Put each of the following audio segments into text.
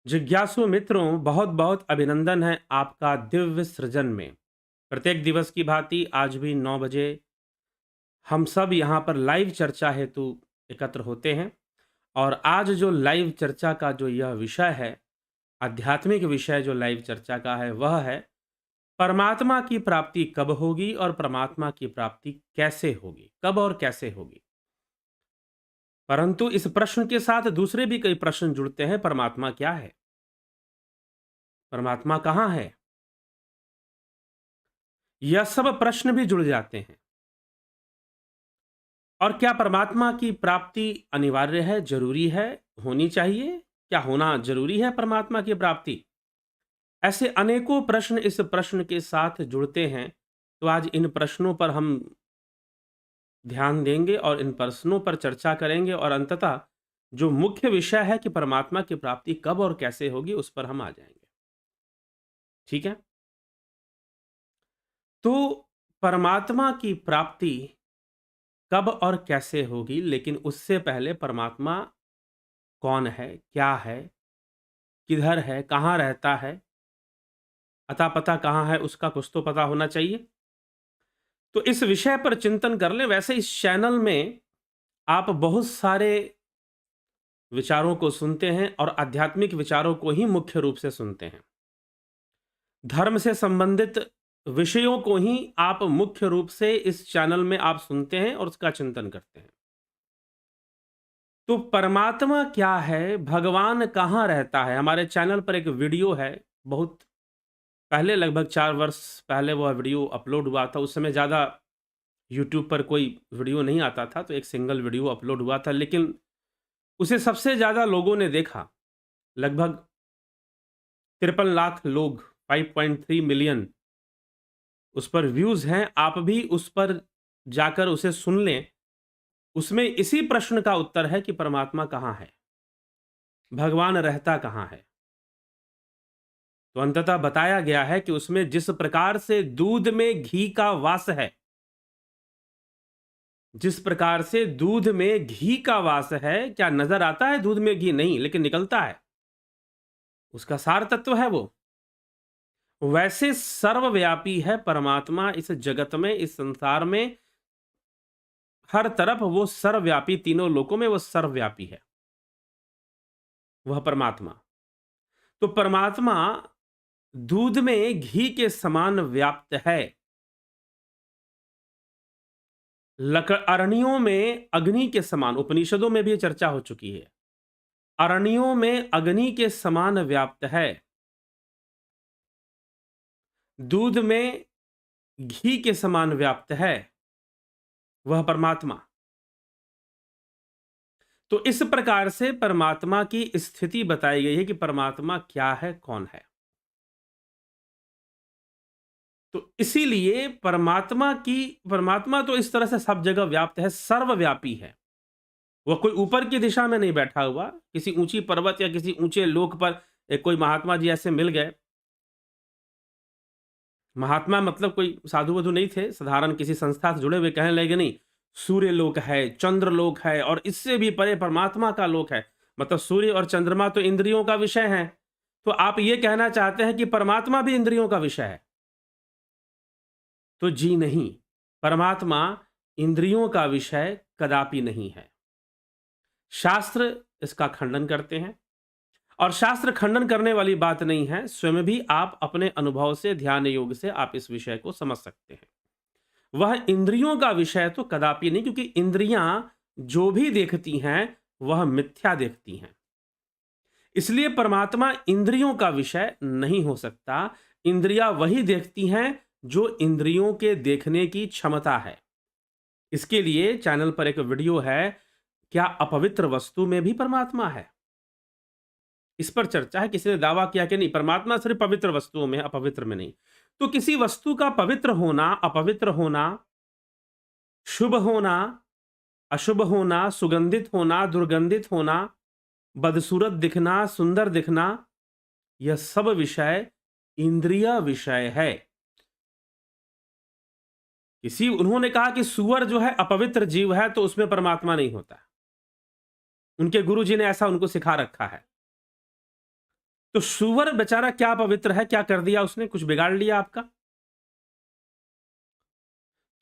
जिज्ञासु मित्रों, बहुत बहुत अभिनंदन है आपका दिव्य सृजन में। प्रत्येक दिवस की भांति आज भी 9 बजे हम सब यहाँ पर लाइव चर्चा हेतु एकत्र होते हैं। और आज जो लाइव चर्चा का जो यह विषय है, आध्यात्मिक विषय जो लाइव चर्चा का है, वह है परमात्मा की प्राप्ति कब होगी और परमात्मा की प्राप्ति कैसे होगी, कब और कैसे होगी। परंतु इस प्रश्न के साथ दूसरे भी कई प्रश्न जुड़ते हैं। परमात्मा क्या है? परमात्मा कहाँ है? यह सब प्रश्न भी जुड़ जाते हैं। और क्या परमात्मा की प्राप्ति अनिवार्य है, जरूरी है, होनी चाहिए? क्या होना जरूरी है परमात्मा की प्राप्ति? ऐसे अनेकों प्रश्न इस प्रश्न के साथ जुड़ते हैं। तो आज इन प्रश्नों पर हम ध्यान देंगे और इन प्रश्नों पर चर्चा करेंगे और अंततः जो मुख्य विषय है कि परमात्मा की प्राप्ति कब और कैसे होगी, उस पर हम आ जाएंगे। ठीक है? तो परमात्मा की प्राप्ति कब और कैसे होगी, लेकिन उससे पहले परमात्मा कौन है, क्या है, किधर है, कहाँ रहता है, अता पता कहाँ है, उसका कुछ तो पता होना चाहिए। तो इस विषय पर चिंतन कर लें। वैसे इस चैनल में आप बहुत सारे विचारों को सुनते हैं और आध्यात्मिक विचारों को ही मुख्य रूप से सुनते हैं। धर्म से संबंधित विषयों को ही आप मुख्य रूप से इस चैनल में आप सुनते हैं और उसका चिंतन करते हैं। तो परमात्मा क्या है, भगवान कहाँ रहता है? हमारे चैनल पर एक वीडियो है, बहुत पहले, लगभग 4 वर्ष पहले वह वीडियो अपलोड हुआ था। उस समय ज़्यादा यूट्यूब पर कोई वीडियो नहीं आता था, तो एक सिंगल वीडियो अपलोड हुआ था, लेकिन उसे सबसे ज़्यादा लोगों ने देखा। लगभग 53 लाख लोग, 5.3 मिलियन उस पर व्यूज़ हैं। आप भी उस पर जाकर उसे सुन लें। उसमें इसी प्रश्न का उत्तर है कि परमात्मा कहाँ है, भगवान रहता कहाँ है। तो अंततः बताया गया है कि उसमें जिस प्रकार से दूध में घी का वास है, जिस प्रकार से दूध में घी का वास है, क्या नजर आता है दूध में घी? नहीं, लेकिन निकलता है, उसका सार तत्व है वो। वैसे सर्वव्यापी है परमात्मा इस जगत में, इस संसार में, हर तरफ वो सर्वव्यापी, तीनों लोकों में वो सर्वव्यापी है, वह परमात्मा। तो परमात्मा दूध में घी के समान व्याप्त है। अरण्यों में अग्नि के समान, उपनिषदों में भी ये चर्चा हो चुकी है, अरण्यों में अग्नि के समान व्याप्त है। दूध में घी के समान व्याप्त है वह परमात्मा। तो इस प्रकार से परमात्मा की स्थिति बताई गई है कि परमात्मा क्या है, कौन है। तो इसीलिए परमात्मा तो इस तरह से सब जगह व्याप्त है, सर्वव्यापी है। वह कोई ऊपर की दिशा में नहीं बैठा हुआ, किसी ऊंची पर्वत या किसी ऊंचे लोक पर एक कोई महात्मा जी ऐसे मिल गए। महात्मा मतलब कोई साधु वधु नहीं थे, साधारण किसी संस्था से जुड़े हुए, कहने लगे नहीं, सूर्य लोक है, चंद्र लोक है और इससे भी परे परमात्मा का लोक है। मतलब सूर्य और चंद्रमा तो इंद्रियों का विषय है। तो आप ये कहना चाहते हैं कि परमात्मा भी इंद्रियों का विषय है? तो जी नहीं, परमात्मा इंद्रियों का विषय कदापि नहीं है। शास्त्र इसका खंडन करते हैं और शास्त्र खंडन करने वाली बात नहीं है। स्वयं भी आप अपने अनुभव से, ध्यान योग से आप इस विषय को समझ सकते हैं। वह इंद्रियों का विषय तो कदापि नहीं, क्योंकि इंद्रियां जो भी देखती हैं वह मिथ्या देखती हैं। इसलिए परमात्मा इंद्रियों का विषय नहीं हो सकता। इंद्रियां वही देखती हैं जो इंद्रियों के देखने की क्षमता है। इसके लिए चैनल पर एक वीडियो है, क्या अपवित्र वस्तु में भी परमात्मा है? इस पर चर्चा है। किसी ने दावा किया कि नहीं, परमात्मा सिर्फ पवित्र वस्तुओं में है, अपवित्र में नहीं। तो किसी वस्तु का पवित्र होना, अपवित्र होना, शुभ होना, अशुभ होना, सुगंधित होना, दुर्गंधित होना, बदसूरत दिखना, सुंदर दिखना, यह सब विषय इंद्रिय विषय है। उन्होंने कहा कि सुअर जो है अपवित्र जीव है, तो उसमें परमात्मा नहीं होता। उनके गुरुजी ने ऐसा उनको सिखा रखा है। तो सूअर बेचारा क्या पवित्र है, क्या कर दिया उसने, कुछ बिगाड़ लिया आपका?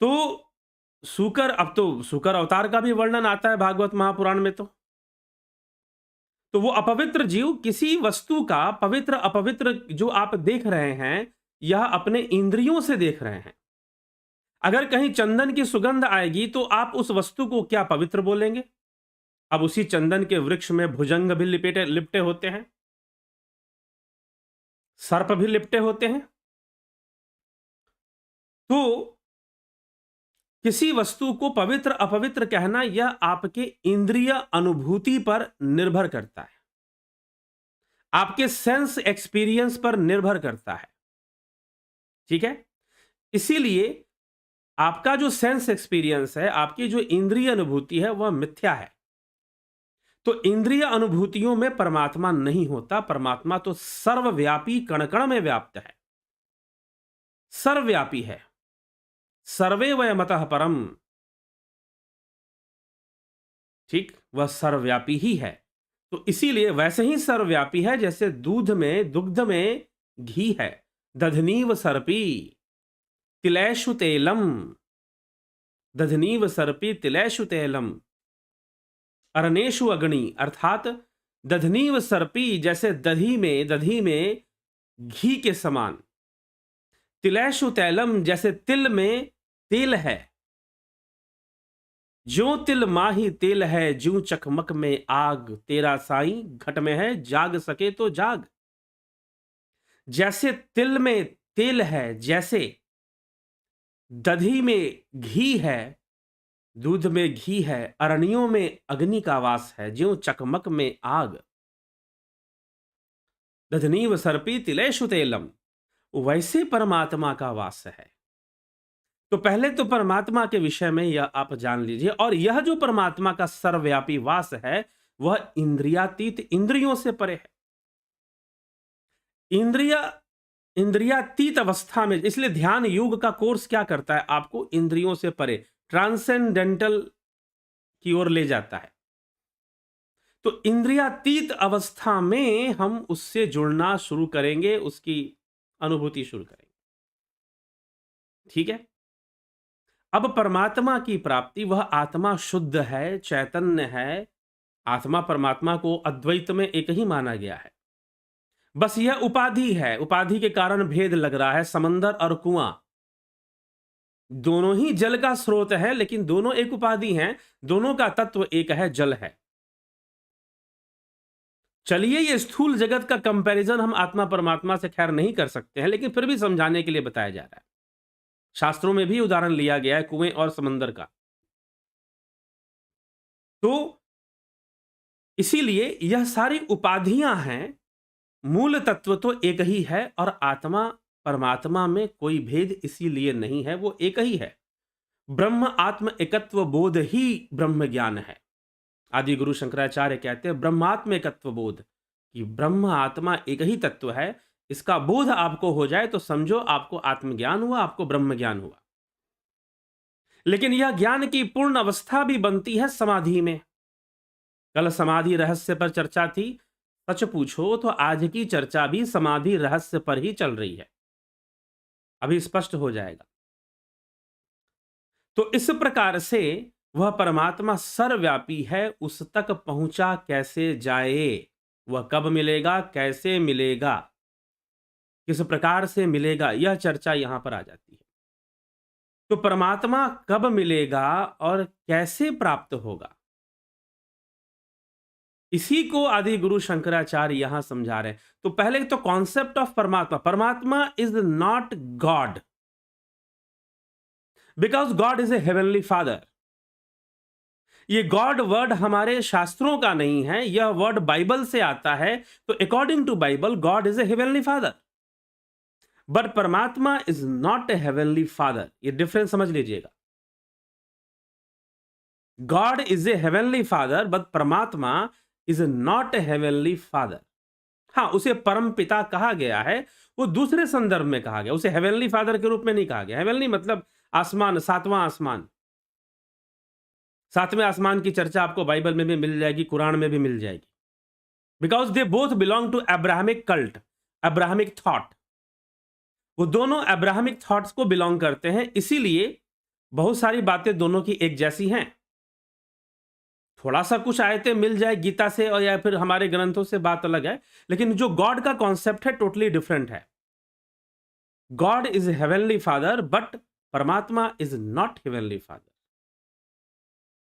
तो सूकर, अब तो सूकर अवतार का भी वर्णन आता है भागवत महापुराण में। तो वो अपवित्र जीव किसी वस्तु का पवित्र अपवित्र जो आप देख रहे हैं, यह अपने इंद्रियों से देख रहे हैं। अगर कहीं चंदन की सुगंध आएगी तो आप उस वस्तु को क्या पवित्र बोलेंगे? अब उसी चंदन के वृक्ष में भुजंग भी लिपटे होते हैं, सर्प भी लिपटे होते हैं। तो किसी वस्तु को पवित्र अपवित्र कहना यह आपके इंद्रिय अनुभूति पर निर्भर करता है, आपके सेंस एक्सपीरियंस पर निर्भर करता है। ठीक है, इसीलिए आपका जो सेंस एक्सपीरियंस है, आपकी जो इंद्रिय अनुभूति है, वह मिथ्या है। तो इंद्रिय अनुभूतियों में परमात्मा नहीं होता। परमात्मा तो सर्वव्यापी, कण कण में व्याप्त है, सर्वव्यापी है। सर्वे वयमतः परम, ठीक, वह सर्वव्यापी ही है। तो इसीलिए वैसे ही सर्वव्यापी है जैसे दूध में, दुग्ध में घी है। दधनीव सर्पी तिलैषु तेलम, दधनीव सर्पी तिलैषु तेलम अरनेषु अग्नि, अर्थात दधनीव सर्पी जैसे दधी में घी के समान, तिलैषु तैलम जैसे तिल में तेल है। ज्यों तिल माही तेल है, ज्यों चकमक में आग, तेरा साईं घट में है, जाग सके तो जाग। जैसे तिल में तेल है, जैसे दधी में घी है, दूध में घी है, अरण्यों में अग्नि का वास है, ज्यों चकमक में आग। दधनीव सर्पी तिलेषु तेलम, वैसे परमात्मा का वास है। तो पहले तो परमात्मा के विषय में यह आप जान लीजिए। और यह जो परमात्मा का सर्वव्यापी वास है, वह इंद्रियातीत, इंद्रियों से परे है। इंद्रियातीत अवस्था में, इसलिए ध्यान योग का कोर्स क्या करता है, आपको इंद्रियों से परे, ट्रांसेंडेंटल की ओर ले जाता है। तो इंद्रियातीत अवस्था में हम उससे जुड़ना शुरू करेंगे, उसकी अनुभूति शुरू करेंगे। ठीक है, अब परमात्मा की प्राप्ति, वह आत्मा शुद्ध है, चैतन्य है। आत्मा परमात्मा को अद्वैत में एक ही माना गया है। बस यह उपाधि है, उपाधि के कारण भेद लग रहा है। समंदर और कुआं दोनों ही जल का स्रोत है, लेकिन दोनों एक उपाधि हैं, दोनों का तत्व एक है, जल है। चलिए, ये स्थूल जगत का कंपैरिजन हम आत्मा परमात्मा से खैर नहीं कर सकते हैं, लेकिन फिर भी समझाने के लिए बताया जा रहा है। शास्त्रों में भी उदाहरण लिया गया है कुएं और समंदर का। तो इसीलिए यह सारी उपाधियां हैं, मूल तत्व तो एक ही है। और आत्मा परमात्मा में कोई भेद इसीलिए नहीं है, वो एक ही है। ब्रह्म आत्म एकत्व बोध ही ब्रह्म ज्ञान है। आदि गुरु शंकराचार्य कहते हैं ब्रह्मात्म एकत्व बोध, कि ब्रह्म आत्मा एक ही तत्व है। इसका बोध आपको हो जाए तो समझो आपको आत्मज्ञान हुआ, आपको ब्रह्म ज्ञान हुआ। लेकिन यह ज्ञान की पूर्ण अवस्था भी बनती है समाधि में। कल समाधि रहस्य पर चर्चा थी। सच पूछो तो आज की चर्चा भी समाधि रहस्य पर ही चल रही है, अभी स्पष्ट हो जाएगा। तो इस प्रकार से वह परमात्मा सर्वव्यापी है, उस तक पहुंचा कैसे जाए, वह कब मिलेगा, कैसे मिलेगा, किस प्रकार से मिलेगा, यह चर्चा यहां पर आ जाती है। तो परमात्मा कब मिलेगा और कैसे प्राप्त होगा, इसी को आदि गुरु शंकराचार्य यहां समझा रहे हैं। तो पहले तो कॉन्सेप्ट ऑफ परमात्मा, परमात्मा is not God, because God is a heavenly father. ये गॉड वर्ड हमारे शास्त्रों का नहीं है, यह वर्ड बाइबल से आता है। तो according to Bible God is a heavenly father, but परमात्मा is not a heavenly father. ये डिफरेंस समझ लीजिएगा। God is a heavenly father, but परमात्मा is not a heavenly father. हाँ, उसे परम पिता कहा गया है, वो दूसरे संदर्भ में कहा गया, उसे हेवनली फादर के रूप में नहीं कहा गया। हेवनली मतलब आसमान, सातवां आसमान। सातवें आसमान की चर्चा आपको बाइबल में भी मिल जाएगी, कुरान में भी मिल जाएगी। Because they both belong to Abrahamic cult, Abrahamic thought. वो दोनों अब्राहमिक थॉट्स को बिलोंग करते हैं, इसीलिए बहुत सारी बातें दोनों की एक जैसी हैं। थोड़ा सा कुछ आयतें मिल जाए गीता से और या फिर हमारे ग्रंथों से, बात अलग है, लेकिन जो गॉड का कॉन्सेप्ट है टोटली डिफरेंट है। God is heavenly father, but परमात्मा इज नॉट हेवनली फादर।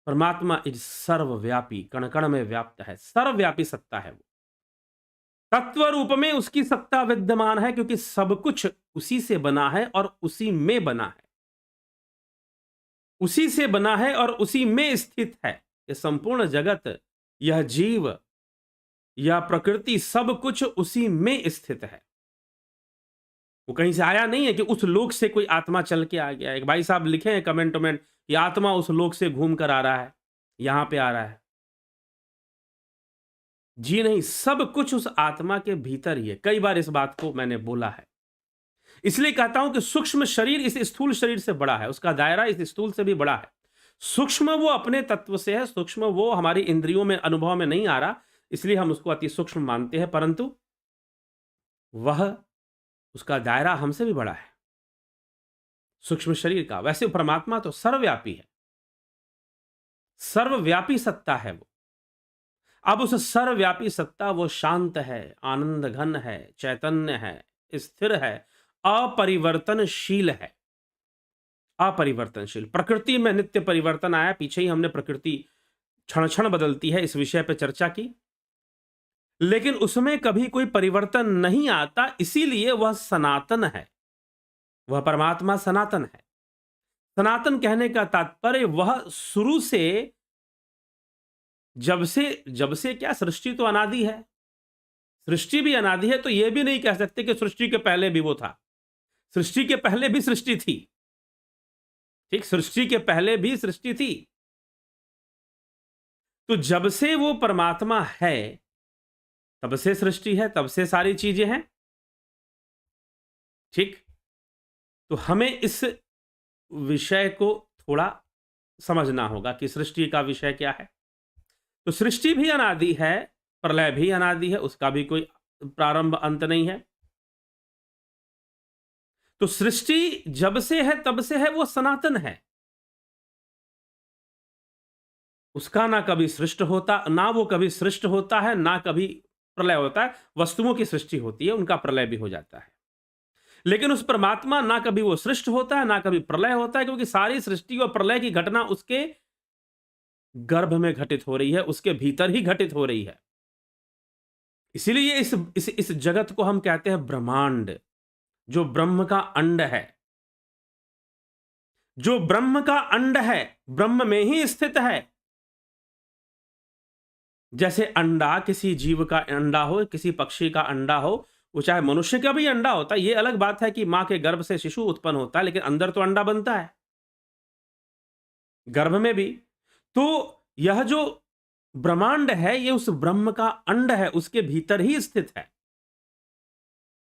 परमात्मा इज सर्वव्यापी, कण कण में व्याप्त है, सर्वव्यापी सत्ता है वो। तत्व रूप में उसकी सत्ता विद्यमान है, क्योंकि सब कुछ उसी से बना है और उसी में बना है, उसी से बना है और उसी में स्थित है। ये संपूर्ण जगत, यह जीव, यह प्रकृति, सब कुछ उसी में स्थित है। वो कहीं से आया नहीं है कि उस लोक से कोई आत्मा चल के आ गया। एक भाई साहब लिखे हैं कमेंट में कि आत्मा उस लोक से घूम कर आ रहा है, यहां पे आ रहा है। जी नहीं, सब कुछ उस आत्मा के भीतर ही है। कई बार इस बात को मैंने बोला है। इसलिए कहता हूं कि सूक्ष्म शरीर इस स्थूल शरीर से बड़ा है, उसका दायरा इस स्थूल से भी बड़ा है। सूक्ष्म वो अपने तत्व से है, सूक्ष्म वो हमारी इंद्रियों में, अनुभव में नहीं आ रहा, इसलिए हम उसको अति सूक्ष्म मानते हैं, परंतु वह, उसका दायरा हमसे भी बड़ा है, सूक्ष्म शरीर का। वैसे परमात्मा तो सर्वव्यापी है, सर्वव्यापी सत्ता है वो। अब उस सर्वव्यापी सत्ता, वो शांत है, आनंद घन है, चैतन्य है, स्थिर है, अपरिवर्तनशील है। अपरिवर्तनशील। प्रकृति में नित्य परिवर्तन आया, पीछे ही हमने प्रकृति क्षण क्षण बदलती है इस विषय पर चर्चा की, लेकिन उसमें कभी कोई परिवर्तन नहीं आता, इसीलिए वह सनातन है। वह परमात्मा सनातन है। सनातन कहने का तात्पर्य वह शुरू से, जब से क्या, सृष्टि तो अनादि है, सृष्टि भी अनादि है, तो यह भी नहीं कह सकते कि सृष्टि के पहले भी वो था। सृष्टि के पहले भी सृष्टि थी, ठीक, सृष्टि के पहले भी सृष्टि थी। तो जब से वो परमात्मा है, तब से सृष्टि है, तब से सारी चीजें हैं, ठीक। तो हमें इस विषय को थोड़ा समझना होगा कि सृष्टि का विषय क्या है। तो सृष्टि भी अनादि है, प्रलय भी अनादि है, उसका भी कोई प्रारंभ अंत नहीं है। तो सृष्टि जब से है तब से है, वो सनातन है। उसका ना कभी सृष्ट होता, ना वो कभी सृष्ट होता है, ना कभी प्रलय होता है। वस्तुओं की सृष्टि होती है, उनका प्रलय भी हो जाता है, लेकिन उस परमात्मा ना कभी वो सृष्ट होता है, ना कभी प्रलय होता है, क्योंकि सारी सृष्टि और प्रलय की घटना उसके गर्भ में घटित हो रही है, उसके भीतर ही घटित हो रही है। इसीलिए इस जगत को हम कहते हैं ब्रह्मांड, जो ब्रह्म का अंड है। जो ब्रह्म का अंड है, ब्रह्म में ही स्थित है। जैसे अंडा, किसी जीव का अंडा हो, किसी पक्षी का अंडा हो, वो चाहे मनुष्य का भी अंडा होता है। ये अलग बात है कि मां के गर्भ से शिशु उत्पन्न होता है, लेकिन अंदर तो अंडा बनता है, गर्भ में भी। तो यह जो ब्रह्मांड है, ये उस ब्रह्म का अंड है, उसके भीतर ही स्थित है,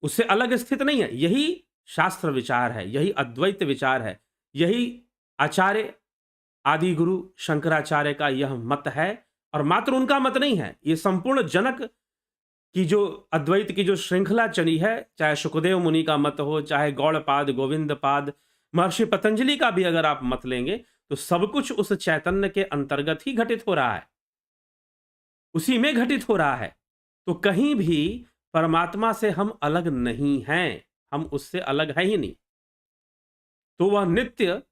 उससे अलग स्थित नहीं है। यही शास्त्र विचार है, यही अद्वैत विचार है, यही आचार्य आदि गुरु शंकराचार्य का यह मत है। और मात्र उनका मत नहीं है, ये संपूर्ण जनक की जो अद्वैत की जो श्रृंखला चली है, चाहे सुखदेव मुनि का मत हो, चाहे गौड़पाद, गोविंद पाद, महर्षि पतंजलि का भी अगर आप मत लेंगे, तो सब कुछ उस चैतन्य के अंतर्गत ही घटित हो रहा है, उसी में घटित हो रहा है। तो कहीं भी परमात्मा से हम अलग नहीं हैं, हम उससे अलग है ही नहीं। तो वह नित्य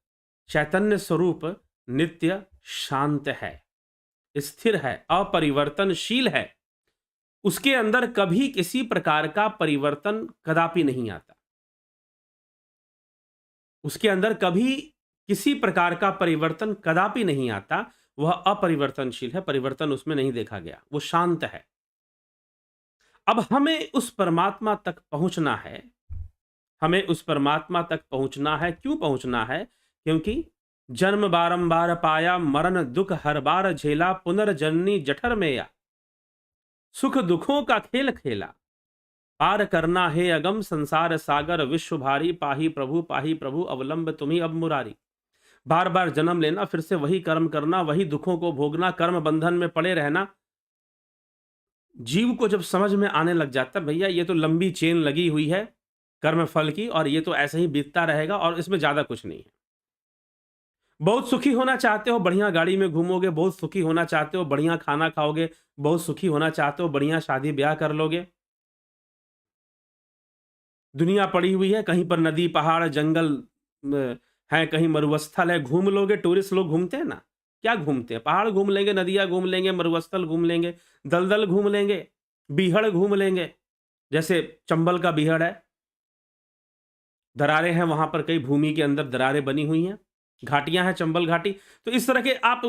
चैतन्य स्वरूप, नित्य शांत है, स्थिर है, अपरिवर्तनशील है। उसके अंदर कभी किसी प्रकार का परिवर्तन कदापि नहीं आता। उसके अंदर कभी किसी प्रकार का परिवर्तन कदापि नहीं आता। वह अपरिवर्तनशील है, परिवर्तन उसमें नहीं देखा गया, वो शांत है। अब हमें उस परमात्मा तक पहुंचना है, हमें उस परमात्मा तक पहुंचना है। क्यों पहुंचना है? क्योंकि जन्म बारंबार पाया, मरण दुख हर बार झेला, पुनर्जन्नी जठर में या, सुख दुखों का खेल खेला, पार करना है अगम संसार सागर, विश्व भारी, पाही प्रभु अवलंब तुम्ही अब मुरारी। बार बार जन्म लेना, फिर से वही कर्म करना, वही दुखों को भोगना, कर्म बंधन में पड़े रहना, जीव को जब समझ में आने लग जाता है भैया ये तो लंबी चेन लगी हुई है कर्म फल की और ये तो ऐसे ही बीतता रहेगा और इसमें ज़्यादा कुछ नहीं है। बहुत सुखी होना चाहते हो, बढ़िया गाड़ी में घूमोगे, बहुत सुखी होना चाहते हो, बढ़िया खाना खाओगे, बहुत सुखी होना चाहते हो, बढ़िया शादी-ब्याह कर लोगे। दुनिया पड़ी हुई है, कहीं पर नदी, पहाड़, जंगल हैं, कहीं मरुस्थल है, घूम लोगे, टूरिस्ट लोग घूमते हैं ना, क्या घूमते हैं? पहाड़ घूम लेंगे, नदियाँ घूम लेंगे, मरुस्थल घूम लेंगे, दलदल घूम लेंगे, बीहड़ घूम लेंगे, जैसे चंबल का बीहड़ है, दरारें हैं वहाँ पर कई भूमि के अंदर दरारें बनी हुई हैं, घाटियाँ हैं, चंबल घाटी, तो इस तरह के आप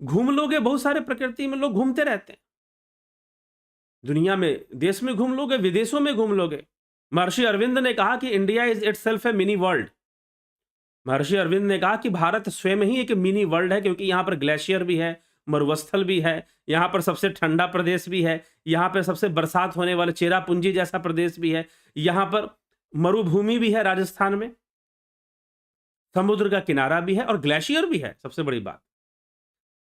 घूम लोगे, बहुत सारे प्रकृति में लोग घूमते रहते हैं। दुनिया में, देश में घूम लोगे, विदेशों में घूम लोगे। महर्षि अरविंद ने कहा कि India is itself A mini world. महर्षि अरविंद ने कहा कि भारत स्वयं ही एक मिनी वर्ल्ड है क्योंकि यहाँ पर ग्लेशियर भी है, मरुस्थल भी है, यहाँ पर सबसे ठंडा प्रदेश भी है, यहाँ पे सबसे बरसात होने वाला चेरापूंजी जैसा प्रदेश भी है, यहाँ पर मरुभूमि भी है राजस्थान में, समुद्र का किनारा भी है और ग्लेशियर भी है, सबसे बड़ी बात।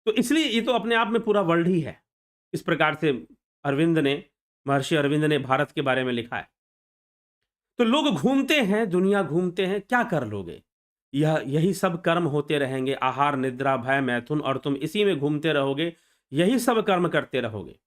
तो इसलिए ये तो अपने आप में पूरा वर्ल्ड ही है। इस प्रकार से अरविंद ने महर्षि अरविंद ने भारत के बारे में लिखा है। तो लोग घूमते हैं, दुनिया घूमते हैं, क्या कर लोगे? यही सब कर्म होते रहेंगे, आहार, निद्रा, भय, मैथुन और तुम इसी में घूमते रहोगे, यही सब कर्म करते रहोगे।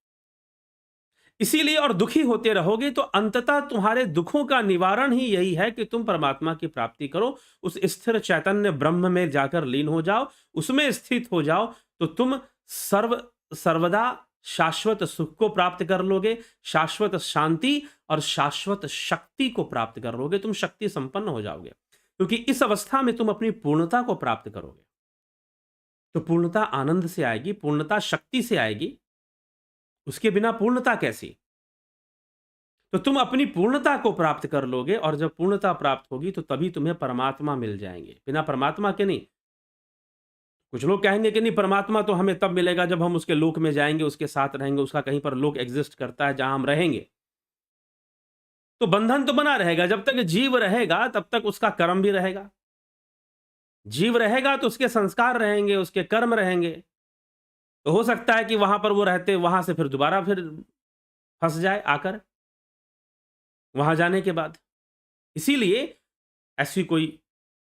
इसीलिए और दुखी होते रहोगे तो अंततः तुम्हारे दुखों का निवारण ही यही है कि तुम परमात्मा की प्राप्ति करो, उस स्थिर चैतन्य ब्रह्म में जाकर लीन हो जाओ, उसमें स्थित हो जाओ, तो तुम सर्वदा शाश्वत सुख को प्राप्त कर लोगे, शाश्वत शांति और शाश्वत शक्ति को प्राप्त कर लोगे, तुम शक्ति संपन्न हो जाओगे। क्योंकि इस अवस्था में तुम अपनी पूर्णता को प्राप्त करोगे। तो पूर्णता आनंद से आएगी, पूर्णता शक्ति से आएगी, उसके बिना पूर्णता कैसी? तो तुम अपनी पूर्णता को प्राप्त कर लोगे और जब पूर्णता प्राप्त होगी तो तभी तुम्हें परमात्मा मिल जाएंगे, बिना परमात्मा के नहीं। कुछ लोग कहेंगे कि नहीं, परमात्मा तो हमें तब मिलेगा जब हम उसके लोक में जाएंगे, उसके साथ रहेंगे, उसका कहीं पर लोक एग्जिस्ट करता है जहां हम रहेंगे। तो बंधन तो बना रहेगा, जब तक जीव रहेगा तब तक उसका कर्म भी रहेगा। जीव रहेगा तो उसके संस्कार रहेंगे, उसके कर्म रहेंगे। तो हो सकता है कि वहां पर वो रहते, वहां से फिर दोबारा फिर फंस जाए आकर, वहां जाने के बाद। इसीलिए ऐसी कोई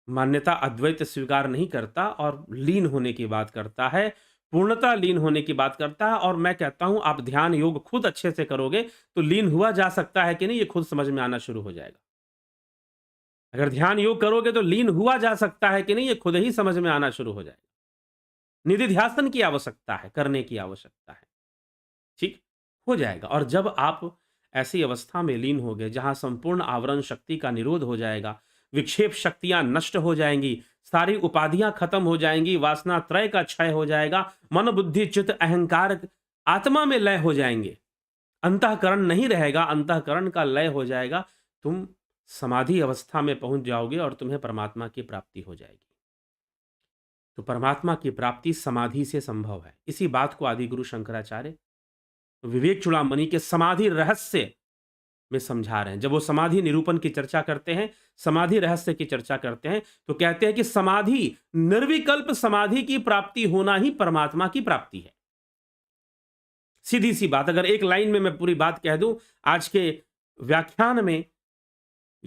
मान्यता अद्वैत स्वीकार नहीं करता और लीन होने की बात करता है, पूर्णता लीन होने की बात करता है। और मैं कहता हूं आप ध्यान योग खुद अच्छे से करोगे तो लीन हुआ जा सकता है कि नहीं, ये खुद समझ में आना शुरू हो जाएगा। अगर ध्यान योग करोगे तो लीन हुआ जा सकता है कि नहीं, ये खुद ही समझ में आना शुरू हो जाएगा। निधिध्यासन की आवश्यकता है, करने की आवश्यकता है, ठीक हो जाएगा। और जब आप ऐसी अवस्था में लीन होगे जहां संपूर्ण आवरण शक्ति का निरोध हो जाएगा, विक्षेप शक्तियां नष्ट हो जाएंगी, सारी उपाधियां खत्म हो जाएंगी, वासना त्रय का क्षय हो जाएगा, मन बुद्धि चित्त अहंकार आत्मा में लय हो जाएंगे, अंतःकरण नहीं रहेगा, अंतःकरण का लय हो जाएगा, तुम समाधि अवस्था में पहुंच जाओगे और तुम्हें परमात्मा की प्राप्ति हो जाएगी। तो परमात्मा की प्राप्ति समाधि से संभव है। इसी बात को आदि गुरु शंकराचार्य विवेक चूड़ामणि के समाधि रहस्य में समझा रहे हैं। जब वो समाधि निरूपण की चर्चा करते हैं, समाधि रहस्य की चर्चा करते हैं, तो कहते हैं कि समाधि, निर्विकल्प समाधि की प्राप्ति होना ही परमात्मा की प्राप्ति है। सीधी सी बात, अगर एक लाइन में मैं पूरी बात कह दूं, आज के व्याख्यान में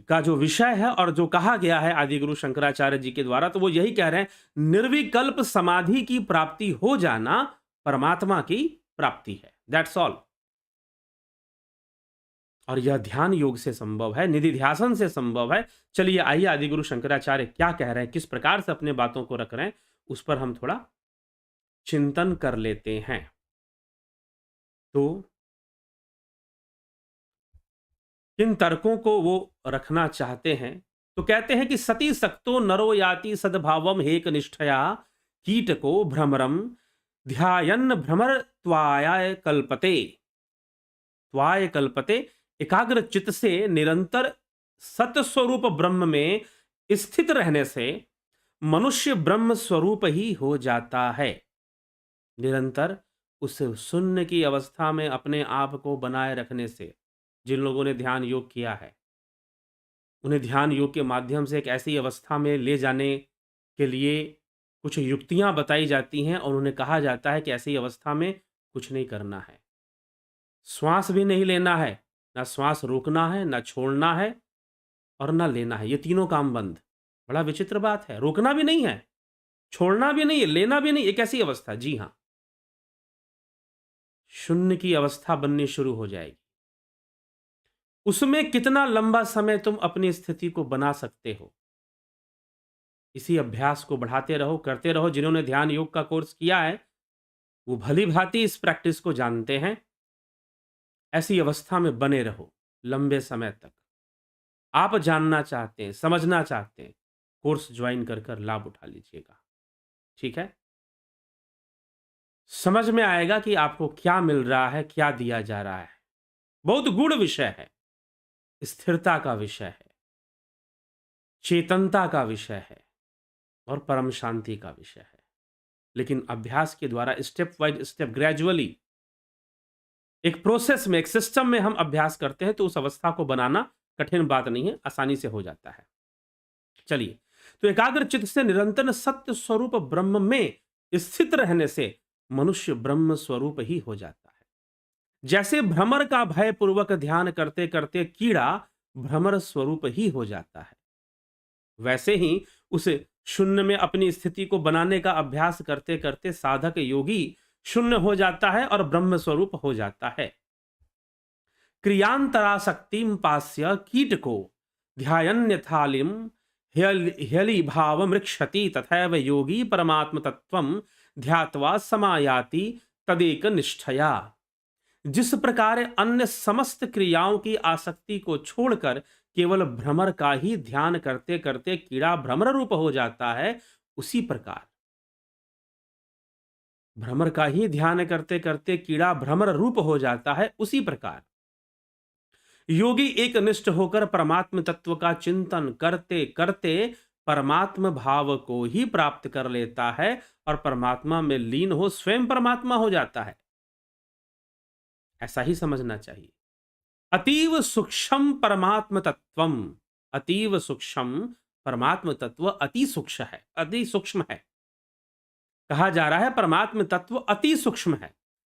का जो विषय है और जो कहा गया है आदि गुरु शंकराचार्य जी के द्वारा, तो वो यही कह रहे हैं, निर्विकल्प समाधि की प्राप्ति हो जाना परमात्मा की प्राप्ति है। That's all. और यह ध्यान योग से संभव है, निधिध्यासन से संभव है। चलिए आइए आदि गुरु शंकराचार्य क्या कह रहे हैं, किस प्रकार से अपने बातों को रख रहे हैं, उस पर हम थोड़ा चिंतन कर लेते हैं। तो किन तर्कों को वो रखना चाहते हैं, तो कहते हैं कि सती सक्तो नरो याति सद्भावम हेक निष्ठया कीट को भ्रमरम ध्यायन भ्रमर त्वाय कल्पते एकाग्र चित्त से निरंतर सतस्वरूप ब्रह्म में स्थित रहने से मनुष्य ब्रह्म स्वरूप ही हो जाता है। निरंतर उस शून्य की अवस्था में अपने आप को बनाए रखने से, जिन लोगों ने ध्यान योग किया है, उन्हें ध्यान योग के माध्यम से एक ऐसी अवस्था में ले जाने के लिए कुछ युक्तियां बताई जाती हैं और उन्हें कहा जाता है कि ऐसी अवस्था में कुछ नहीं करना है, श्वास भी नहीं लेना है, ना श्वास रोकना है, ना छोड़ना है और ना लेना है। ये तीनों काम बंद। बड़ा विचित्र बात है। रोकना भी नहीं है, छोड़ना भी नहीं है, लेना भी नहीं। एक ऐसी अवस्था, जी हाँ, शून्य की अवस्था बननी शुरू हो जाएगी। उसमें कितना लंबा समय तुम अपनी स्थिति को बना सकते हो, इसी अभ्यास को बढ़ाते रहो, करते रहो। जिन्होंने ध्यान योग का कोर्स किया है वो भली भांति इस प्रैक्टिस को जानते हैं। ऐसी अवस्था में बने रहो लंबे समय तक। आप जानना चाहते हैं, समझना चाहते हैं, कोर्स ज्वाइन कर कर लाभ उठा लीजिएगा। ठीक है, समझ में आएगा कि आपको क्या मिल रहा है, क्या दिया जा रहा है। बहुत गूढ़ विषय है, स्थिरता का विषय है, चेतनता का विषय है और परम शांति का विषय है। लेकिन अभ्यास के द्वारा स्टेप वाइज स्टेप, ग्रेजुअली, एक प्रोसेस में, एक सिस्टम में हम अभ्यास करते हैं तो उस अवस्था को बनाना कठिन बात नहीं है, आसानी से हो जाता है। चलिए, तो एकाग्र चित्त से निरंतर सत्य स्वरूप ब्रह्म में स्थित रहने से मनुष्य ब्रह्म स्वरूप ही हो जाता है। जैसे भ्रमर का भय पूर्वक ध्यान करते करते कीड़ा भ्रमर स्वरूप ही हो जाता है, वैसे ही उस शून्य में अपनी स्थिति को बनाने का अभ्यास करते करते साधक योगी शून्य हो जाता है और ब्रह्म स्वरूप हो जाता है। क्रियांतरासक्तिम पास्य कीट को ध्यायन्यथालिम ह्यली भाव मृक्षति तथैव योगी परमात्म तत्वम ध्यात्वा समायाति तदेक निष्ठया। जिस प्रकार अन्य समस्त क्रियाओं की आसक्ति को छोड़कर केवल भ्रमर का ही ध्यान करते करते कीड़ा भ्रमर रूप हो जाता है, उसी प्रकार भ्रमर का ही ध्यान करते करते कीड़ा भ्रमर रूप हो जाता है, उसी प्रकार योगी एक निष्ठ होकर परमात्म तत्व का चिंतन करते करते परमात्म भाव को ही प्राप्त कर लेता है और परमात्मा में लीन हो स्वयं परमात्मा हो जाता है। ऐसा ही समझना चाहिए। अतीव सूक्ष्म परमात्म तत्वम, अतीव सूक्ष्म परमात्म तत्व अति सूक्ष्म है, अति सूक्ष्म है। कहा जा रहा है परमात्म तत्व अति सूक्ष्म है।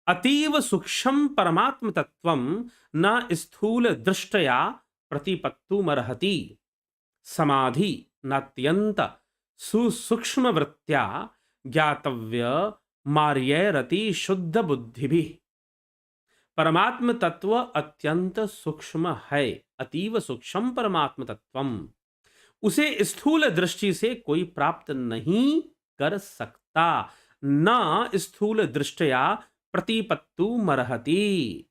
अतीव सूक्ष्म परमात्म तत्वम न स्थूल दृष्टया प्रतिपत्तुमर्हति समाधि नात्यंत सुसूक्ष्म वृत्त्या ज्ञातव्य मार्यरति शुद्ध बुद्धिभिः। परमात्म तत्व अत्यंत सूक्ष्म है, अतीव सूक्ष्म परमात्म तत्वम, उसे स्थूल दृष्टि से कोई प्राप्त नहीं कर सकता। न स्थूल दृष्टया प्रतिपत्तु मरहति,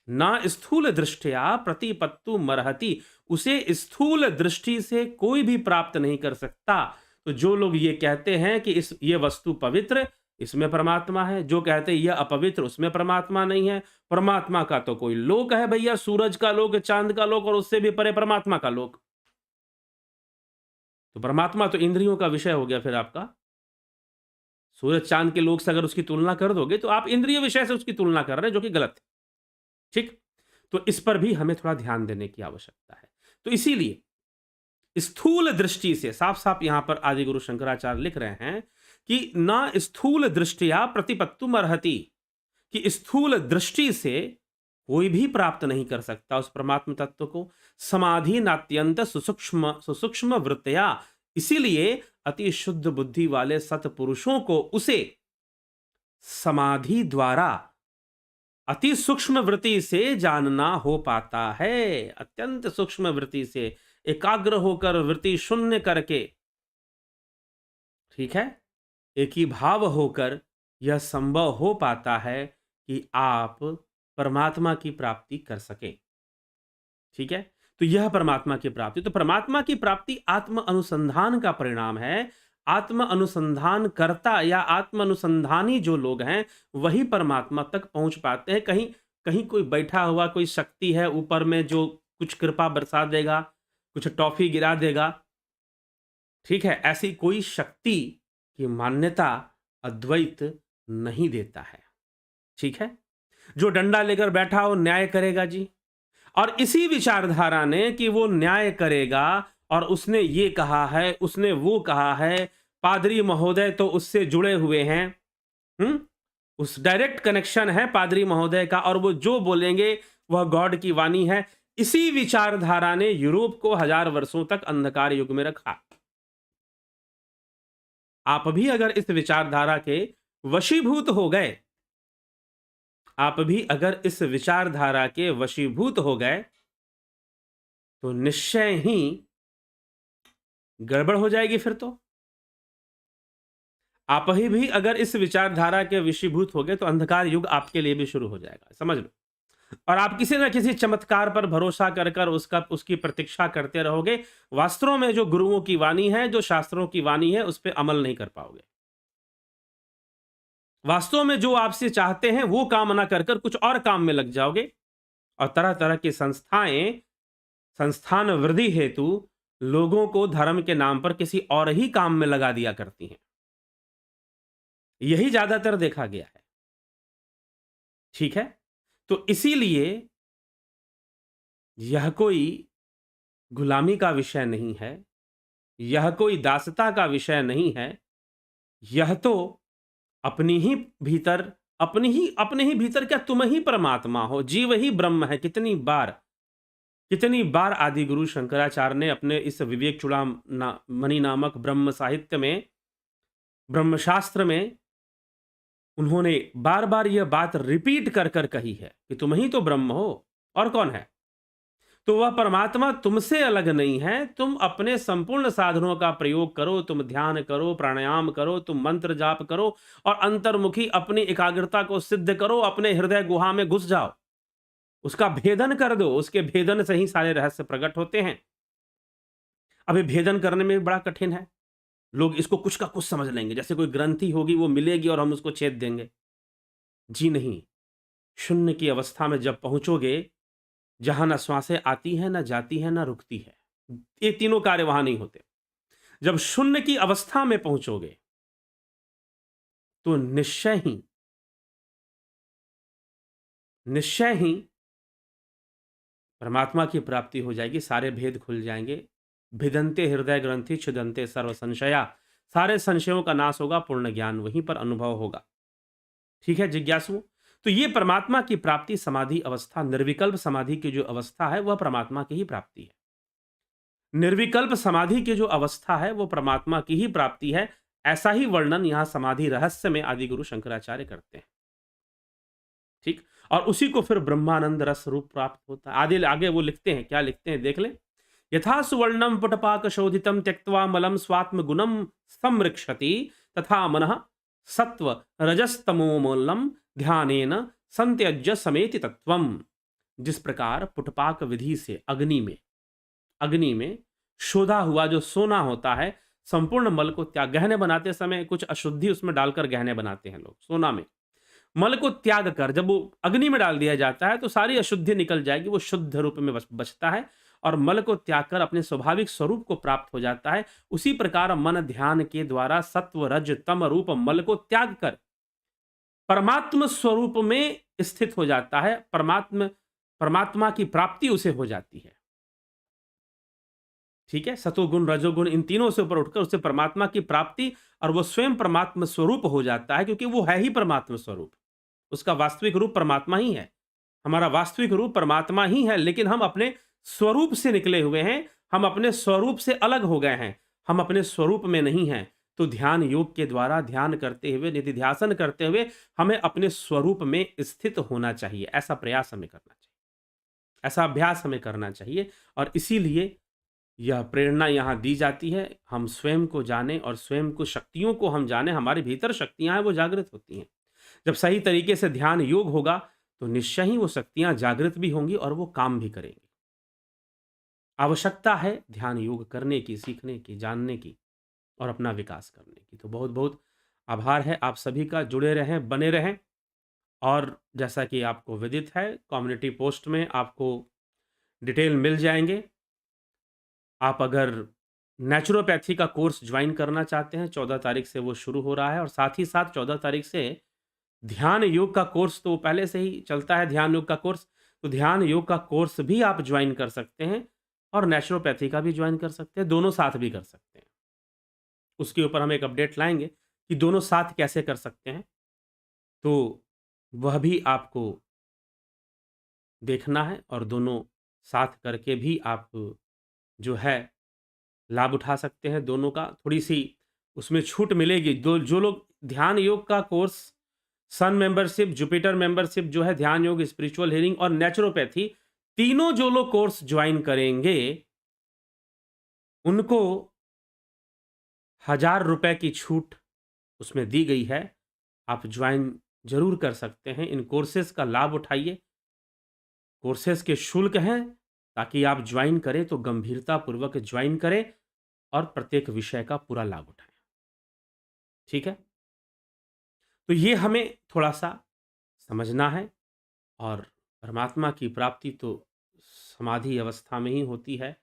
न स्थूल दृष्टया प्रतिपत्तु मरहति, उसे स्थूल दृष्टि से कोई भी प्राप्त नहीं कर सकता। तो जो लोग ये कहते हैं कि ये वस्तु पवित्र, इसमें परमात्मा है, जो कहते हैं यह अपवित्र, उसमें परमात्मा नहीं है, परमात्मा का तो कोई लोक है भैया, सूरज का लोक, चांद का लोक और उससे भी परे परमात्मा का लोक। तो परमात्मा तो इंद्रियों का विषय हो गया फिर आपका। सूरज चांद के लोक से अगर उसकी तुलना कर दोगे तो आप इंद्रिय विषय से उसकी तुलना कर रहे हैं, जो कि गलत है। ठीक, तो इस पर भी हमें थोड़ा ध्यान देने की आवश्यकता है। तो इसीलिए स्थूल दृष्टि से, साफ साफ यहां पर आदि गुरु शंकराचार्य लिख रहे हैं कि न स्थूल दृष्टिया प्रतिपत्तुम अर्हति, कि स्थूल दृष्टि से कोई भी प्राप्त नहीं कर सकता उस परमात्म तत्व को। समाधि नात्यंत सुसूक्ष्म वृत्तया, इसीलिए अति शुद्ध बुद्धि वाले सत्पुरुषों को उसे समाधि द्वारा अति सूक्ष्म वृत्ति से जानना हो पाता है। अत्यंत सूक्ष्म वृत्ति से एकाग्र होकर वृत्ति शून्य करके, ठीक है, एक ही भाव होकर यह संभव हो पाता है कि आप परमात्मा की प्राप्ति कर सकें। ठीक है, तो यह परमात्मा की प्राप्ति, तो परमात्मा की प्राप्ति आत्म अनुसंधान का परिणाम है। आत्म अनुसंधान करता या आत्म अनुसंधानी जो लोग हैं वही परमात्मा तक पहुंच पाते हैं। कहीं कहीं कोई बैठा हुआ कोई शक्ति है ऊपर में जो कुछ कृपा बरसा देगा, कुछ टॉफी गिरा देगा, ठीक है, ऐसी कोई शक्ति की मान्यता अद्वैत नहीं देता है। ठीक है, जो डंडा लेकर बैठा हो न्याय करेगा जी, और इसी विचारधारा ने कि वो न्याय करेगा और उसने ये कहा है, उसने वो कहा है, पादरी महोदय तो उससे जुड़े हुए हैं, उस डायरेक्ट कनेक्शन है पादरी महोदय का, और वो जो बोलेंगे वह गॉड की वाणी है। इसी विचारधारा ने यूरोप को 1000 वर्षों तक अंधकार युग में रखा। आप भी अगर इस विचारधारा के वशीभूत हो गए, आप भी अगर इस विचारधारा के वशीभूत हो गए, तो निश्चय ही गड़बड़ हो जाएगी। फिर तो आप ही भी अगर इस विचारधारा के वशीभूत हो गए, तो अंधकार युग आपके लिए भी शुरू हो जाएगा, समझ लो। और आप किसी न किसी चमत्कार पर भरोसा कर कर उसकी प्रतीक्षा करते रहोगे। वास्तव में जो गुरुओं की वाणी है, जो शास्त्रों की वाणी है, उस पर अमल नहीं कर पाओगे। वास्तव में जो आपसे चाहते हैं वो काम ना कर कर कुछ और काम में लग जाओगे, और तरह तरह की संस्थान वृद्धि हेतु लोगों को धर्म के नाम पर किसी और ही काम में लगा दिया करती हैं। यही ज्यादातर देखा गया है। ठीक है, तो इसीलिए यह कोई गुलामी का विषय नहीं है, यह कोई दासता का विषय नहीं है। यह तो अपनी ही भीतर, अपने ही भीतर, क्या तुम ही परमात्मा हो, जीव ही ब्रह्म है। कितनी बार आदि गुरु शंकराचार्य ने अपने इस विवेक चूड़ामणि नामक ब्रह्म साहित्य में, ब्रह्मशास्त्र में, उन्होंने बार बार यह बात रिपीट कर कर कही है कि तुम ही तो ब्रह्म हो, और कौन है। तो वह परमात्मा तुमसे अलग नहीं है। तुम अपने संपूर्ण साधनों का प्रयोग करो, तुम ध्यान करो, प्राणायाम करो, तुम मंत्र जाप करो, और अंतर्मुखी अपनी एकाग्रता को सिद्ध करो, अपने हृदय गुहा में घुस जाओ, उसका भेदन कर दो। उसके भेदन से ही सारे रहस्य प्रकट होते हैं। अभी भेदन करने में बड़ा कठिन है। लोग इसको कुछ का कुछ समझ लेंगे, जैसे कोई ग्रंथि होगी वो मिलेगी और हम उसको छेद देंगे। जी नहीं, शून्य की अवस्था में जब पहुंचोगे, जहां ना श्वासें आती हैं, ना जाती हैं, ना रुकती है, ये तीनों कार्य वहां नहीं होते। जब शून्य की अवस्था में पहुंचोगे, तो निश्चय ही परमात्मा की प्राप्ति हो जाएगी। सारे भेद खुल जाएंगे। भिदंते हृदय ग्रंथि छिदंते सर्व संशया। सारे संशयों का नाश होगा, पूर्ण ज्ञान वहीं पर अनुभव होगा। ठीक है जिज्ञासुओं, तो ये परमात्मा की प्राप्ति समाधि अवस्था, निर्विकल्प समाधि की जो अवस्था है, वह परमात्मा की ही प्राप्ति है। निर्विकल्प समाधि की जो अवस्था है, वो परमात्मा की ही प्राप्ति है। ऐसा ही वर्णन यहां समाधि रहस्य में आदि गुरु शंकराचार्य करते हैं। ठीक, और उसी को फिर ब्रह्मानंद रस रूप प्राप्त होता है। आगे वो लिखते हैं, क्या लिखते हैं देख लें। यथा सुवर्णम पुटपाक शोधितम त्यक्त्वा मलम स्वात्म गुणम समृक्षति, तथा मनः सत्व रजस्तमोमूलम ध्यानेन संत्यज्य समेति तत्वम। जिस प्रकार पुटपाक विधि से अग्नि में शोधा हुआ जो सोना होता है, संपूर्ण मल को त्याग, गहने बनाते समय कुछ अशुद्धि उसमें डालकर गहने बनाते हैं लोग, सोना में मल को त्याग कर जब वो अग्नि में डाल दिया जाता है, तो सारी अशुद्धि निकल जाएगी, वो शुद्ध रूप में बचता है, और मल को त्याग कर अपने स्वाभाविक स्वरूप को प्राप्त हो जाता है। उसी प्रकार मन ध्यान के द्वारा सत्व रज तम रूप मल को त्याग कर परमात्म स्वरूप में स्थित हो जाता है। परमात्मा की प्राप्ति उसे हो जाती है। ठीक है, सतोगुण रजोगुण इन तीनों से ऊपर उठकर उसे परमात्मा की प्राप्ति, और वो स्वयं परमात्मा स्वरूप हो जाता है, क्योंकि वो है ही परमात्मा स्वरूप। उसका वास्तविक रूप परमात्मा ही है। हमारा वास्तविक रूप परमात्मा ही है, लेकिन हम अपने स्वरूप से निकले हुए हैं, हम अपने स्वरूप से अलग हो गए हैं, हम अपने स्वरूप में नहीं हैं। तो ध्यान योग के द्वारा ध्यान करते हुए, निधिध्यासन करते हुए हमें अपने स्वरूप में स्थित होना चाहिए। ऐसा प्रयास हमें करना चाहिए, ऐसा अभ्यास हमें करना चाहिए। और इसीलिए यह प्रेरणा यहाँ दी जाती है, हम स्वयं को जानें और स्वयं को, शक्तियों को हम जानें। हमारे भीतर शक्तियां हैं, वो जागृत होती हैं। जब सही तरीके से ध्यान योग होगा, तो निश्चय ही वो शक्तियां जागृत भी होंगी और वो काम भी करेंगी। आवश्यकता है ध्यान योग करने की, सीखने की, जानने की, और अपना विकास करने की। तो बहुत बहुत आभार है आप सभी का। जुड़े रहें, बने रहें। और जैसा कि आपको विदित है, कम्युनिटी पोस्ट में आपको डिटेल मिल जाएंगे। आप अगर नेचुरोपैथी का कोर्स ज्वाइन करना चाहते हैं, 14 तारीख से वो शुरू हो रहा है, और साथ ही साथ 14 तारीख से ध्यान योग का कोर्स तो पहले से ही चलता है, ध्यान योग का कोर्स। तो ध्यान योग का कोर्स भी आप ज्वाइन कर सकते हैं, और नेचुरोपैथी का भी ज्वाइन कर सकते हैं, दोनों साथ भी कर सकते हैं। उसके ऊपर हम एक अपडेट लाएंगे कि दोनों साथ कैसे कर सकते हैं। तो वह भी आपको देखना है और दोनों साथ करके भी आप जो है लाभ उठा सकते हैं दोनों का। थोड़ी-सी उसमें छूट मिलेगी। दो जो लोग ध्यान योग का कोर्स, सन मेंबरशिप, जुपिटर मेंबरशिप जो है, ध्यान योग, स्पिरिचुअल हीलिंग और नेचुरोपैथी, तीनों जो लोग कोर्स जॉइन करेंगे, उनको ₹1000 की छूट उसमें दी गई है। आप जॉइन ज़रूर कर सकते हैं। इन कोर्सेज़ का लाभ उठाइए। कोर्सेज़ के शुल्क हैं, ताकि आप जॉइन करें तो गंभीरतापूर्वक जॉइन करें और प्रत्येक विषय का पूरा लाभ उठाएँ। ठीक है? तो ये हमें थोड़ा-सा समझना है। और परमात्मा की प्राप्ति तो समाधि अवस्था में ही होती है।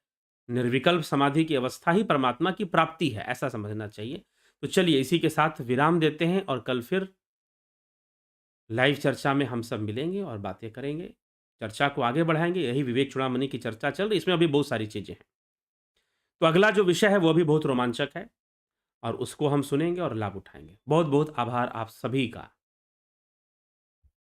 निर्विकल्प समाधि की अवस्था ही परमात्मा की प्राप्ति है, ऐसा समझना चाहिए। तो चलिए इसी के साथ विराम देते हैं और कल फिर लाइव चर्चा में हम सब मिलेंगे और बातें करेंगे। चर्चा को आगे बढ़ाएँगे। यही विवेक चूड़ामणि की चर्चा चल रही है, इसमें अभी बहुत सारी चीज़ें हैं। तो अगला जो विषय है वो भी बहुत रोमांचक है और उसको हम सुनेंगे और लाभ उठाएँगे। बहुत-बहुत आभार आप सभी का।